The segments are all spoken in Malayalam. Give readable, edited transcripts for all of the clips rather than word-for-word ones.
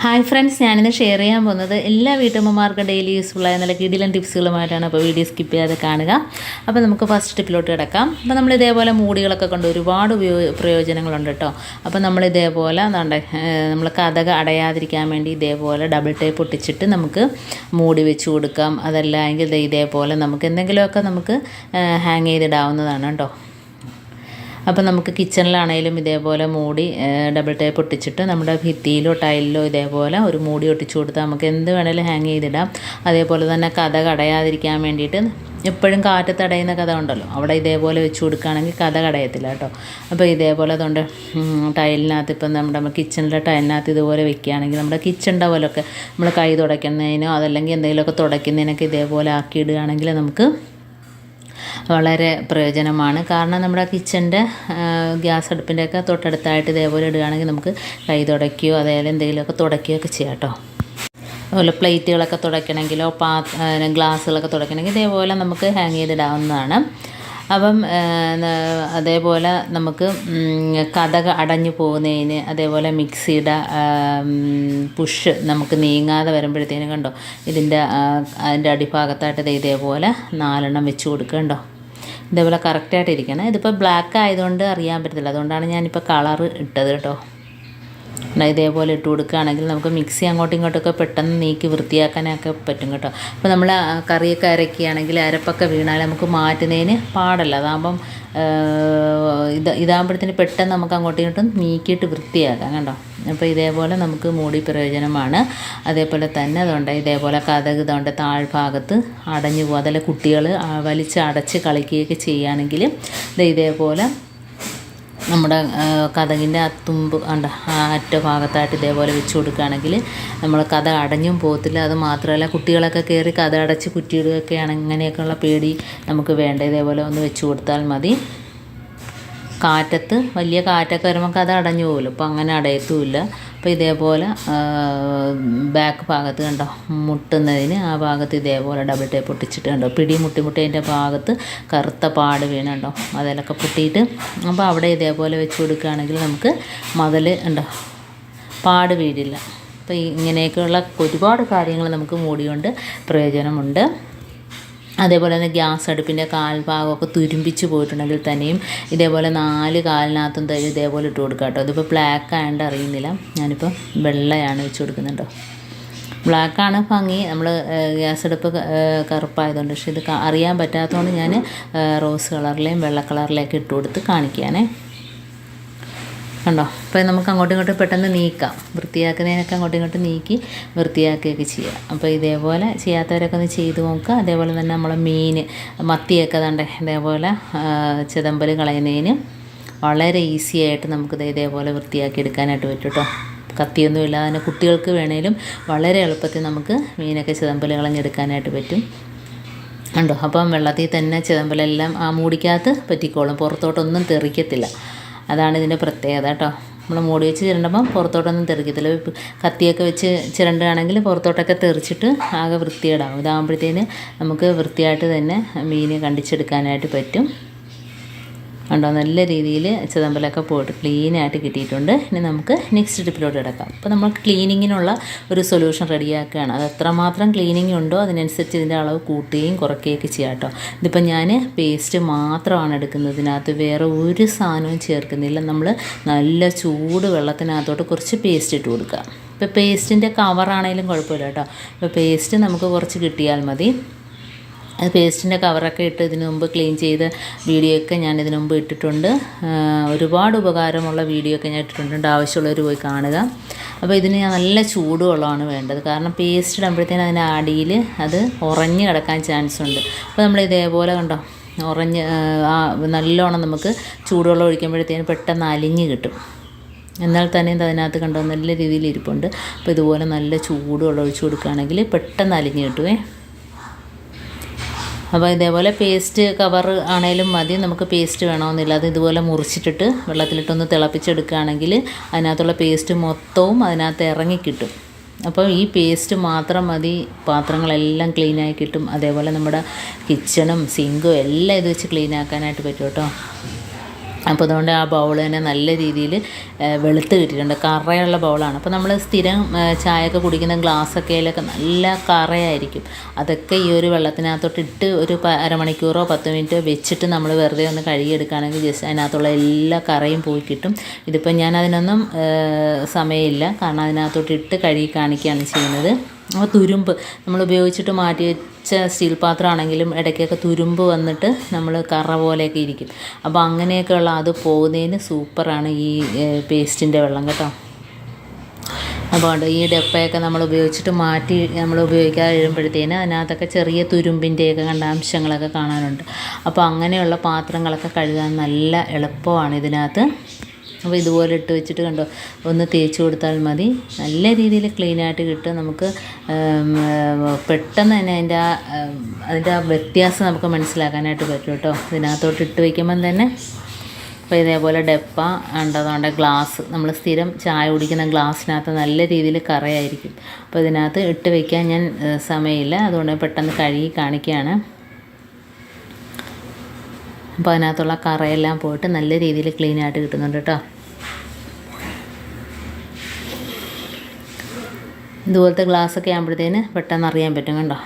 ഹായ് ഫ്രണ്ട്സ്, ഞാനിന്ന് ഷെയർ ചെയ്യാൻ പോകുന്നത് എല്ലാ വീട്ടമ്മമാർക്കും ഡെയിലി യൂസ്ഫുള്ളായ നല്ല കിടിലൻ ടിപ്സുകളുമായിട്ടാണ്. അപ്പോൾ വീഡിയോ സ്കിപ്പ് ചെയ്യാതെ കാണുക. അപ്പോൾ നമുക്ക് ഫസ്റ്റ് ടിപ്പിലോട്ട് കിടക്കാം. അപ്പോൾ നമ്മൾ ഇതേപോലെ മൂടികളൊക്കെ കൊണ്ട് ഒരുപാട് പ്രയോജനങ്ങളുണ്ട് കേട്ടോ. അപ്പോൾ നമ്മൾ ഇതേപോലെ നമ്മൾ കതക് അടയാതിരിക്കാൻ വേണ്ടി ഇതേപോലെ ഡബിൾ ടേപ്പ് ഒട്ടിച്ചിട്ട് നമുക്ക് മൂടി വെച്ച് കൊടുക്കാം. അതല്ല എങ്കിൽ ഇതേപോലെ നമുക്ക് എന്തെങ്കിലുമൊക്കെ നമുക്ക് ഹാങ് ചെയ്തിടാവുന്നതാണ് കേട്ടോ. അപ്പോൾ നമുക്ക് കിച്ചണിലാണെങ്കിലും ഇതേപോലെ മൂടി ഡബിൾ ടേപ്പ് ഒട്ടിച്ചിട്ട് നമ്മുടെ ഭിത്തിയിലോ ടൈലിലോ ഇതേപോലെ ഒരു മൂടി ഒട്ടിച്ചു കൊടുത്താൽ നമുക്ക് എന്ത് വേണേലും ഹാങ് ചെയ്തിടാം. അതേപോലെ തന്നെ കതക് അടയാതിരിക്കാൻ വേണ്ടിയിട്ട് എപ്പോഴും കാറ്റത്ത് അടയുന്ന കഥ ഉണ്ടല്ലോ, അവിടെ ഇതേപോലെ വെച്ച് കൊടുക്കുകയാണെങ്കിൽ കതക് അടയത്തില്ല കേട്ടോ. അപ്പോൾ ഇതേപോലെ അതുകൊണ്ട് ടൈലിനകത്ത് ഇപ്പം നമ്മുടെ കിച്ചണിലെ ടൈലിനകത്ത് ഇതുപോലെ വെക്കുകയാണെങ്കിൽ നമ്മുടെ കിച്ചൺ ടവലൊക്കെ നമ്മൾ കൈ തുടയ്ക്കുന്നതിനോ അതല്ലെങ്കിൽ എന്തെങ്കിലുമൊക്കെ തുടയ്ക്കുന്നതിനൊക്കെ ഇതേപോലെ ആക്കിയിടുകയാണെങ്കിൽ നമുക്ക് വളരെ പ്രയോജനമാണ്. കാരണം നമ്മുടെ കിച്ചൻ്റെ ഗ്യാസ് അടുപ്പിൻ്റെയൊക്കെ തൊട്ടടുത്തായിട്ട് ഇതേപോലെ ഇടുകയാണെങ്കിൽ നമുക്ക് കൈ തുടയ്ക്കുകയോ അതേപോലെ എന്തെങ്കിലുമൊക്കെ തുടയ്ക്കുകയൊക്കെ ചെയ്യാം കേട്ടോ. അതുപോലെ പ്ലേറ്റുകളൊക്കെ തുടയ്ക്കണമെങ്കിലോ ഗ്ലാസ്സുകളൊക്കെ തുടയ്ക്കണമെങ്കിൽ ഇതേപോലെ നമുക്ക് ഹാങ് ചെയ്തിടാവുന്നതാണ്. അപ്പം അതേപോലെ നമുക്ക് കതക് അടഞ്ഞു പോകുന്നതിന്, അതേപോലെ മിക്സിയുടെ പുഷ് നമുക്ക് നീങ്ങാതെ വരുമ്പോഴത്തേനും കണ്ടോ അതിൻ്റെ അടിഭാഗത്തായിട്ട് ഇതേപോലെ 4 വെച്ച് കൊടുക്കണ്ടോ. ഇതേപോലെ കറക്റ്റായിട്ട് ഇരിക്കണം. ഇതിപ്പോൾ ബ്ലാക്ക് ആയതുകൊണ്ട് അറിയാൻ പറ്റത്തില്ല, അതുകൊണ്ടാണ് ഞാനിപ്പോൾ കളറ് ഇട്ടത് കേട്ടോ. ഇതേപോലെ ഇട്ട് കൊടുക്കുകയാണെങ്കിൽ നമുക്ക് മിക്സി അങ്ങോട്ടും ഇങ്ങോട്ടൊക്കെ പെട്ടെന്ന് നീക്കി വൃത്തിയാക്കാനൊക്കെ പറ്റും കേട്ടോ. അപ്പോൾ നമ്മൾ കറിയൊക്കെ അരക്കുകയാണെങ്കിൽ അരപ്പൊക്കെ വീണാൽ നമുക്ക് മാറ്റുന്നതിന് പാടല്ല. അതാകുമ്പം ഇതാകുമ്പോഴത്തേന് പെട്ടെന്ന് നമുക്ക് അങ്ങോട്ടും ഇങ്ങോട്ടും നീക്കിയിട്ട് വൃത്തിയാക്കാം കേട്ടോ. അപ്പോൾ ഇതേപോലെ നമുക്ക് മൂടി പ്രയോജനമാണ്. അതേപോലെ തന്നെ അതുകൊണ്ട് ഇതേപോലെ കതക് ഇതുകൊണ്ട് താഴ്ഭാഗത്ത് അടഞ്ഞു പോകും. അതല്ല കുട്ടികൾ വലിച്ച് അടച്ച് കളിക്കുകയൊക്കെ ചെയ്യുകയാണെങ്കിൽ ഇതേപോലെ നമ്മുടെ കതകിൻ്റെ തുമ്പ് അറ്റ ഭാഗത്തായിട്ട് ഇതേപോലെ വെച്ച് കൊടുക്കുകയാണെങ്കിൽ നമ്മൾ കഥ അടഞ്ഞും പോകത്തില്ല. അത് മാത്രമല്ല കുട്ടികളൊക്കെ കയറി കഥ അടച്ച് കുറ്റിയിടുകയൊക്കെയാണ്, അങ്ങനെയൊക്കെയുള്ള പേടി നമുക്ക് വേണ്ട. ഇതേപോലെ ഒന്ന് വെച്ച് കൊടുത്താൽ മതി. കാറ്റത്ത് വലിയ കാറ്റൊക്കെ വരുമ്പോൾ കഥ അടഞ്ഞു പോകുമല്ലോ, അപ്പോൾ അങ്ങനെ അടയത്തുമില്ല. അപ്പോൾ ഇതേപോലെ ബാക്ക് ഭാഗത്ത് കണ്ടോ മുട്ടുന്നതിന് ആ ഭാഗത്ത് ഇതേപോലെ ഡബിൾ ടേപ്പ് ഒട്ടിച്ചിട്ട് കണ്ടോ മുട്ടിമുട്ടേൻ്റെ ഭാഗത്ത് കറുത്ത പാട് വീണുണ്ടോ, അതിലൊക്കെ പൊട്ടിയിട്ട് അപ്പോൾ അവിടെ ഇതേപോലെ വെച്ച് കൊടുക്കുകയാണെങ്കിൽ നമുക്ക് മതിൽ ഉണ്ടോ പാട് വീഴില്ല. അപ്പോൾ ഇങ്ങനെയൊക്കെയുള്ള ഒരുപാട് കാര്യങ്ങൾ നമുക്ക് മൂടി കൊണ്ട് പ്രയോജനമുണ്ട്. അതേപോലെ തന്നെ ഗ്യാസ് അടുപ്പിൻ്റെ കാൽഭാഗമൊക്കെ തുരുമ്പിച്ച് പോയിട്ടുണ്ടെങ്കിൽ തന്നെയും ഇതേപോലെ 4 കാലിനകത്തും ഇതേപോലെ ഇട്ട് കൊടുക്കുക കേട്ടോ. ഇതിപ്പോൾ ബ്ലാക്ക് ആയതുകൊണ്ട് അറിയുന്നില്ല, ഞാനിപ്പോൾ വെള്ളയാണ് വെച്ച് കൊടുക്കുന്നുണ്ടോ. ബ്ലാക്കാണ് ഭംഗി, നമ്മൾ ഗ്യാസ് അടുപ്പ് കറുപ്പായതുകൊണ്ട്. പക്ഷേ ഇത് അറിയാൻ പറ്റാത്തതുകൊണ്ട് ഞാൻ റോസ് കളറിലെയും വെള്ള കളറിലേക്ക് ഇട്ട് കൊടുത്ത് കാണിക്കുകയാണേ കണ്ടോ. അപ്പോൾ നമുക്ക് അങ്ങോട്ടും ഇങ്ങോട്ടും പെട്ടെന്ന് നീക്കാം, വൃത്തിയാക്കുന്നതിനൊക്കെ അങ്ങോട്ടും ഇങ്ങോട്ടും നീക്കി വൃത്തിയാക്കുകയൊക്കെ ചെയ്യാം. അപ്പോൾ ഇതേപോലെ ചെയ്യാത്തവരൊക്കെ ഒന്ന് ചെയ്ത് നോക്കുക. അതേപോലെ തന്നെ നമ്മൾ മത്തിയൊക്കെ ഇതേപോലെ ചിതമ്പൽ കളയുന്നതിന് വളരെ ഈസി ആയിട്ട് നമുക്കിത് ഇതേപോലെ വൃത്തിയാക്കി എടുക്കാനായിട്ട് പറ്റും കേട്ടോ. കത്തിയൊന്നും ഇല്ലാതെ തന്നെ കുട്ടികൾക്ക് വേണേലും വളരെ എളുപ്പത്തിൽ നമുക്ക് മീനൊക്കെ ചിതമ്പൽ കളഞ്ഞെടുക്കാനായിട്ട് പറ്റും കണ്ടോ. അപ്പം വെള്ളത്തിൽ തന്നെ ചിതമ്പലെല്ലാം ആ മൂടിക്കകത്ത് പറ്റിക്കോളും, പുറത്തോട്ടൊന്നും തെറിക്കത്തില്ല. അതാണ് ഇതിൻ്റെ പ്രത്യേകത കേട്ടോ. നമ്മൾ മൂടി വെച്ച് ചിരണ്ടുമ്പം പുറത്തോട്ടൊന്നും തെറിക്കത്തില്ല. കത്തിയൊക്കെ വെച്ച് ചിരണ്ടുകയാണെങ്കിൽ പുറത്തോട്ടൊക്കെ തെറിച്ചിട്ട് ആകെ വൃത്തികേടാവും. ഇതാകുമ്പോഴത്തേന് നമുക്ക് വൃത്തിയായിട്ട് തന്നെ മീൻ കണ്ടിച്ചെടുക്കാനായിട്ട് പറ്റും കണ്ടോ. നല്ല രീതിയിൽ ചിതമ്പലൊക്കെ പോയിട്ട് ക്ലീനായിട്ട് കിട്ടിയിട്ടുണ്ട്. ഇനി നമുക്ക് നെക്സ്റ്റ് ടിപ്പിലോട്ട് കിടക്കാം. അപ്പോൾ നമ്മൾ ക്ലീനിങ്ങിനുള്ള ഒരു സൊല്യൂഷൻ റെഡിയാക്കുകയാണ്. അത് എത്രമാത്രം ക്ലീനിങ് ഉണ്ടോ അതിനനുസരിച്ച് ഇതിൻ്റെ അളവ് കൂട്ടുകയും കുറയ്ക്കുകയൊക്കെ ചെയ്യാം കേട്ടോ. ഇതിപ്പോൾ ഞാൻ പേസ്റ്റ് മാത്രമാണ് എടുക്കുന്നത്, ഇതിനകത്ത് വേറെ ഒരു സാധനവും ചേർക്കുന്നില്ല. നമ്മൾ നല്ല ചൂട് വെള്ളത്തിനകത്തോട്ട് കുറച്ച് പേസ്റ്റ് ഇട്ട് കൊടുക്കുക. ഇപ്പോൾ പേസ്റ്റിൻ്റെ കവറാണെങ്കിലും കുഴപ്പമില്ല കേട്ടോ. ഇപ്പോൾ പേസ്റ്റ് നമുക്ക് കുറച്ച് കിട്ടിയാൽ മതി. അത് പേസ്റ്റിൻ്റെ കവറൊക്കെ ഇട്ട് ഇതിനു മുമ്പ് ക്ലീൻ ചെയ്ത വീഡിയോ ഒക്കെ ഞാൻ ഇതിനു മുമ്പ് ഇട്ടിട്ടുണ്ട്. ഒരുപാട് ഉപകാരമുള്ള വീഡിയോ ഒക്കെ ഞാൻ ഇട്ടിട്ടുണ്ട്, ആവശ്യമുള്ളവർ പോയി കാണുക. അപ്പോൾ ഇതിന് നല്ല ചൂടുവെള്ളമാണ് വേണ്ടത്, കാരണം പേസ്റ്റ് ഇടുമ്പോഴത്തേനും അതിൻ്റെ അടിയിൽ അത് ഉറഞ്ഞ് കിടക്കാൻ ചാൻസ് ഉണ്ട്. അപ്പോൾ നമ്മൾ ഇതേപോലെ കണ്ടോ നല്ലോണം നമുക്ക് ചൂടുവെള്ളം ഒഴിക്കുമ്പോഴത്തേനും പെട്ടെന്ന് അലിഞ്ഞ് കിട്ടും. എന്നാൽ തന്നെ അതിനകത്ത് കണ്ടോ നല്ല രീതിയിൽ ഇരിപ്പുണ്ട്. അപ്പോൾ ഇതുപോലെ നല്ല ചൂടുവെള്ളം ഒഴിച്ച് കൊടുക്കുകയാണെങ്കിൽ പെട്ടെന്ന് അലിഞ്ഞ് കിട്ടുമേ. അപ്പോൾ ഇതേപോലെ പേസ്റ്റ് കവർ ആണേലും മതി, നമുക്ക് പേസ്റ്റ് വേണമെന്നില്ല. അത് ഇതുപോലെ മുറിച്ചിട്ടിട്ട് വെള്ളത്തിലിട്ടൊന്ന് തിളപ്പിച്ചെടുക്കുകയാണെങ്കിൽ അതിനകത്തുള്ള പേസ്റ്റ് മൊത്തവും അതിനകത്ത് ഇറങ്ങിക്കിട്ടും. അപ്പോൾ ഈ പേസ്റ്റ് മാത്രം മതി, പാത്രങ്ങളെല്ലാം ക്ലീനായി കിട്ടും. അതേപോലെ നമ്മുടെ കിച്ചണും സിങ്കും എല്ലാം ഇത് വെച്ച് ക്ലീനാക്കാനായിട്ട് പറ്റും കേട്ടോ. അപ്പോൾ അതുകൊണ്ട് ആ ബൗൾ തന്നെ നല്ല രീതിയിൽ വെളുത്ത് കിട്ടിയിട്ടുണ്ട്. കറയുള്ള ബൗളാണ്. അപ്പോൾ നമ്മൾ സ്ഥിരം ചായയൊക്കെ കുടിക്കുന്ന ഗ്ലാസ്സൊക്കെയിലൊക്കെ നല്ല കറയായിരിക്കും. അതൊക്കെ ഈ ഒരു വെള്ളത്തിനകത്തോട്ട് ഇട്ട് ഒരു അരമണിക്കൂറോ 10 മിനിറ്റോ വെച്ചിട്ട് നമ്മൾ വെറുതെ ഒന്ന് കഴുകിയെടുക്കുകയാണെങ്കിൽ ജസ്റ്റ് അതിനകത്തുള്ള എല്ലാ കറയും പോയി കിട്ടും. ഇതിപ്പോൾ ഞാൻ അതിനൊന്നും സമയമില്ല, കാരണം അതിനകത്തോട്ട് ഇട്ട് കഴുകി കാണിക്കുകയാണ് ചെയ്യുന്നത്. അപ്പോൾ തുരുമ്പ് നമ്മൾ ഉപയോഗിച്ചിട്ട് മാറ്റി വെച്ച സ്റ്റീൽ പാത്രമാണെങ്കിലും ഇടയ്ക്കൊക്കെ തുരുമ്പ് വന്നിട്ട് നമ്മൾ കറ പോലെയൊക്കെ ഇരിക്കും. അപ്പോൾ അങ്ങനെയൊക്കെയുള്ള അത് പോകുന്നതിന് സൂപ്പറാണ് ഈ പേസ്റ്റിൻ്റെ വെള്ളം കേട്ടോ. അപ്പോൾ ഈ ഡപ്പയൊക്കെ നമ്മൾ ഉപയോഗിച്ചിട്ട് മാറ്റി നമ്മൾ ഉപയോഗിക്കാതെ കഴിയുമ്പോഴത്തേന് അതിനകത്തൊക്കെ ചെറിയ തുരുമ്പിൻ്റെയൊക്കെ അംശങ്ങളൊക്കെ കാണാനുണ്ട്. അപ്പോൾ അങ്ങനെയുള്ള പാത്രങ്ങളൊക്കെ കഴുകാൻ നല്ല എളുപ്പമാണ് ഇതിനകത്ത്. അപ്പോൾ ഇതുപോലെ ഇട്ട് വെച്ചിട്ട് കണ്ടോ, ഒന്ന് തേച്ച് കൊടുത്താൽ മതി, നല്ല രീതിയിൽ ക്ലീനായിട്ട് കിട്ടും. നമുക്ക് പെട്ടെന്ന് തന്നെ അതിൻ്റെ ആ വ്യത്യാസം നമുക്ക് മനസ്സിലാക്കാനായിട്ട് പറ്റും കേട്ടോ, ഇതിനകത്തോട്ട് ഇട്ട് വയ്ക്കുമ്പം തന്നെ. അപ്പോൾ ഇതേപോലെ ഡപ്പ ഉണ്ടതുകൊണ്ട് ഗ്ലാസ്, നമ്മൾ സ്ഥിരം ചായ കുടിക്കുന്ന ഗ്ലാസ്സിനകത്ത് നല്ല രീതിയിൽ കറയായിരിക്കും. അപ്പോൾ ഇതിനകത്ത് ഇട്ട് വയ്ക്കാൻ ഞാൻ സമയമില്ല, അതുകൊണ്ട് പെട്ടെന്ന് കഴുകി കാണിക്കുകയാണ്. അപ്പോൾ അതിനകത്തുള്ള കറയെല്ലാം പോയിട്ട് നല്ല രീതിയിൽ ക്ലീനായിട്ട് കിട്ടുന്നുണ്ട് കേട്ടോ. ഇതുപോലത്തെ ഗ്ലാസ്സൊക്കെ ആകുമ്പോഴത്തേന് പെട്ടെന്ന് അറിയാൻ പറ്റും കണ്ടോ,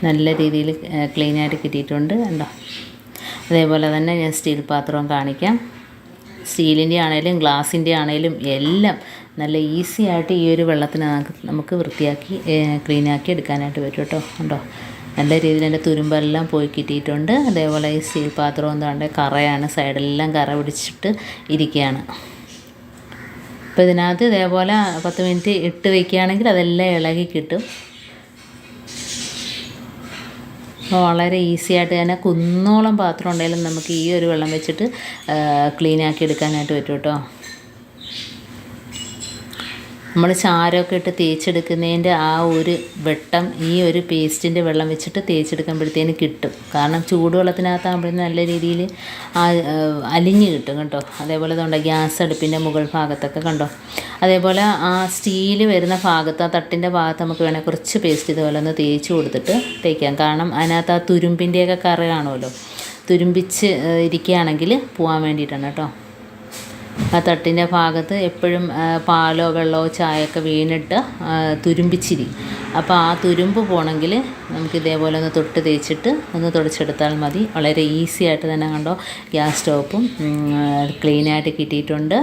നല്ല രീതിയിൽ ക്ലീനായിട്ട് കിട്ടിയിട്ടുണ്ട് കണ്ടോ. അതേപോലെ തന്നെ ഞാൻ സ്റ്റീൽ പാത്രവും കാണിക്കാം. സ്റ്റീലിൻ്റെ ആണേലും ഗ്ലാസിൻ്റെ ആണേലും എല്ലാം നല്ല ഈസി ആയിട്ട് ഈ ഒരു വെള്ളത്തിന് നമുക്ക് വൃത്തിയാക്കി ക്ലീനാക്കി എടുക്കാനായിട്ട് പറ്റും കേട്ടോ. കണ്ടോ, നല്ല രീതിയിൽ എൻ്റെ തുരുമ്പെല്ലാം പോയി കിട്ടിയിട്ടുണ്ട്. അതേപോലെ ഈ സ്റ്റീൽ പാത്രം എന്താണ്ട് കറയാണ്, സൈഡെല്ലാം കറ പിടിച്ചിട്ട് ഇരിക്കുകയാണ്. അപ്പോൾ ഇതിനകത്ത് ഇതേപോലെ 10 മിനിറ്റ് ഇട്ട് വയ്ക്കുകയാണെങ്കിൽ അതെല്ലാം ഇളകി കിട്ടും. വളരെ ഈസി ആയിട്ട് തന്നെ കുന്നോളം പാത്രം ഉണ്ടെങ്കിലും നമുക്ക് ഈ ഒരു വെള്ളം വെച്ചിട്ട് ക്ലീനാക്കി എടുക്കാനായിട്ട് പറ്റും കേട്ടോ. നമ്മൾ ചാരമൊക്കെ ഇട്ട് തേച്ചെടുക്കുന്നതിൻ്റെ ആ ഒരു വെട്ടം ഈ ഒരു പേസ്റ്റിൻ്റെ വെള്ളം വെച്ചിട്ട് തേച്ചെടുക്കുമ്പോഴത്തേന് കിട്ടും. കാരണം ചൂടുവെള്ളത്തിനകത്താകുമ്പോഴത്തേന് നല്ല രീതിയിൽ അലിഞ്ഞ് കിട്ടും കേട്ടോ. അതേപോലെ ഇതുകൊണ്ട് ഗ്യാസ് അടുപ്പിൻ്റെ മുകൾ ഭാഗത്തൊക്കെ കണ്ടോ, അതേപോലെ ആ സ്റ്റീൽ വരുന്ന ഭാഗത്ത്, ആ തട്ടിൻ്റെ ഭാഗത്ത് നമുക്ക് വേണേൽ കുറച്ച് പേസ്റ്റ് ഇതുപോലെ ഒന്ന് തേച്ച് കൊടുത്തിട്ട് തേക്കാം. കാരണം അതിനകത്ത് ആ തുരുമ്പിൻ്റെയൊക്കെ കറ കാണുമല്ലോ, തുരുമ്പിച്ച് ഇരിക്കുകയാണെങ്കിൽ പോകാൻ വേണ്ടിയിട്ടാണ് കേട്ടോ. ആ തട്ടിൻ്റെ ഭാഗത്ത് എപ്പോഴും പാലോ വെള്ളമോ ചായയൊക്കെ വീണിട്ട് തുരുമ്പിച്ചിരിക്കും. അപ്പോൾ ആ തുരുമ്പ് പോകണമെങ്കിൽ നമുക്ക് ഇതേപോലെ ഒന്ന് തൊട്ട് തേച്ചിട്ട് ഒന്ന് തുടച്ചെടുത്താൽ മതി. വളരെ ഈസി ആയിട്ട് തന്നെ കണ്ടോ ഗ്യാസ് സ്റ്റോപ്പും ക്ലീനായിട്ട് കിട്ടിയിട്ടുണ്ട്.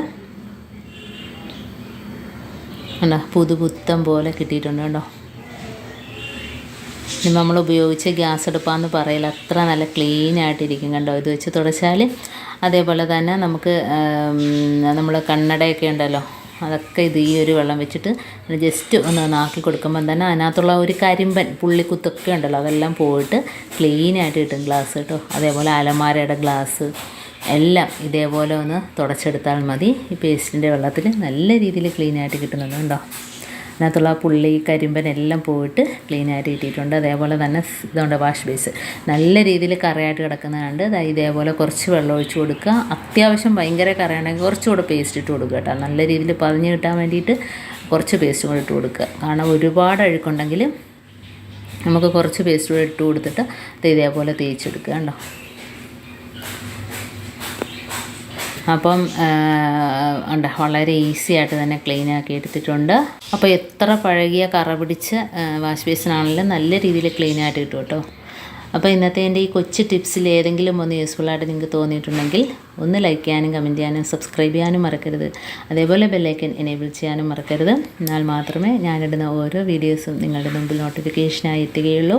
കണ്ടോ, പുതുപുത്തം പോലെ കിട്ടിയിട്ടുണ്ട് കണ്ടോ. ഇനി നമ്മൾ ഉപയോഗിച്ച് ഗ്യാസ് അടുപ്പാന്ന് പറയില്ല, അത്ര നല്ല ക്ലീനായിട്ടിരിക്കും കണ്ടോ ഇത് വെച്ച് തുടച്ചാൽ. അതേപോലെ തന്നെ നമുക്ക് നമ്മൾ കണ്ണടയൊക്കെ ഉണ്ടല്ലോ, അതൊക്കെ ഈ ഒരു വെള്ളം വെച്ചിട്ട് ജസ്റ്റ് ഒന്ന് നാക്കി കൊടുക്കുമ്പം തന്നെ അതിനകത്തുള്ള ഒരു കരിമ്പൻ പുള്ളിക്കുത്തൊക്കെ ഉണ്ടല്ലോ അതെല്ലാം പോയിട്ട് ക്ലീനായിട്ട് കിട്ടും ഗ്ലാസ് കേട്ടോ. അതേപോലെ അലമാരയുടെ ഗ്ലാസ് എല്ലാം ഇതേപോലെ ഒന്ന് തുടച്ചെടുത്താൽ മതി. ഈ പേസ്റ്റിൻ്റെ വെള്ളത്തിൽ നല്ല രീതിയിൽ ക്ലീനായിട്ട് കിട്ടുന്നുണ്ട് കണ്ടോ. അതിനകത്തുള്ള പുള്ളി കരിമ്പൻ എല്ലാം പോയിട്ട് ക്ലീനായിട്ട് കിട്ടിയിട്ടുണ്ട്. അതേപോലെ തന്നെ ഇതുകൊണ്ട് വാഷ് ബേസ് നല്ല രീതിയിൽ കറയായിട്ട് കിടക്കുന്നതുകൊണ്ട് ഇതേപോലെ കുറച്ച് വെള്ളം ഒഴിച്ച് കൊടുക്കുക. അത്യാവശ്യം ഭയങ്കര കറയാണെങ്കിൽ കുറച്ചുകൂടെ പേസ്റ്റ് ഇട്ട് കൊടുക്കുക കേട്ടോ. നല്ല രീതിയിൽ പതിഞ്ഞ് കിട്ടാൻ വേണ്ടിയിട്ട് കുറച്ച് പേസ്റ്റും കൂടെ ഇട്ട് കൊടുക്കുക. കാരണം ഒരുപാട് അഴുക്കുണ്ടെങ്കിൽ നമുക്ക് കുറച്ച് പേസ്റ്റ് കൂടെ ഇട്ട് കൊടുത്തിട്ട് ഇതേപോലെ തേച്ചെടുക്കുക കണ്ടോ. അപ്പം ഉണ്ട്, വളരെ ഈസി ആയിട്ട് തന്നെ ക്ലീനാക്കി എടുത്തിട്ടുണ്ട്. അപ്പോൾ എത്ര പഴകിയ കറ പിടിച്ച വാഷ് ബേസിനാണെങ്കിലും നല്ല രീതിയിൽ ക്ലീനായിട്ട് കിട്ടും കേട്ടോ. അപ്പോൾ ഇന്നത്തെ എൻ്റെ ഈ കൊച്ചു ടിപ്സിൽ ഏതെങ്കിലും ഒന്ന് യൂസ്ഫുള്ളായിട്ട് നിങ്ങൾക്ക് തോന്നിയിട്ടുണ്ടെങ്കിൽ ഒന്ന് ലൈക്ക് ചെയ്യാനും കമൻറ്റ് ചെയ്യാനും സബ്സ്ക്രൈബ് ചെയ്യാനും മറക്കരുത്. അതേപോലെ ബെല്ലൈക്കൻ എനേബിൾ ചെയ്യാനും മറക്കരുത്. എന്നാൽ മാത്രമേ ഞാനിടുന്ന ഓരോ വീഡിയോസും നിങ്ങളുടെ മുമ്പിൽ നോട്ടിഫിക്കേഷനായി എത്തുകയുള്ളൂ.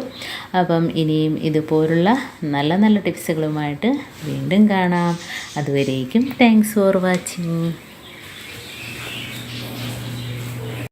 അപ്പം ഇനിയും ഇതുപോലുള്ള നല്ല നല്ല ടിപ്സുകളുമായിട്ട് വീണ്ടും കാണാം. അതുവരേക്കും താങ്ക്സ് ഫോർ വാച്ചിങ്.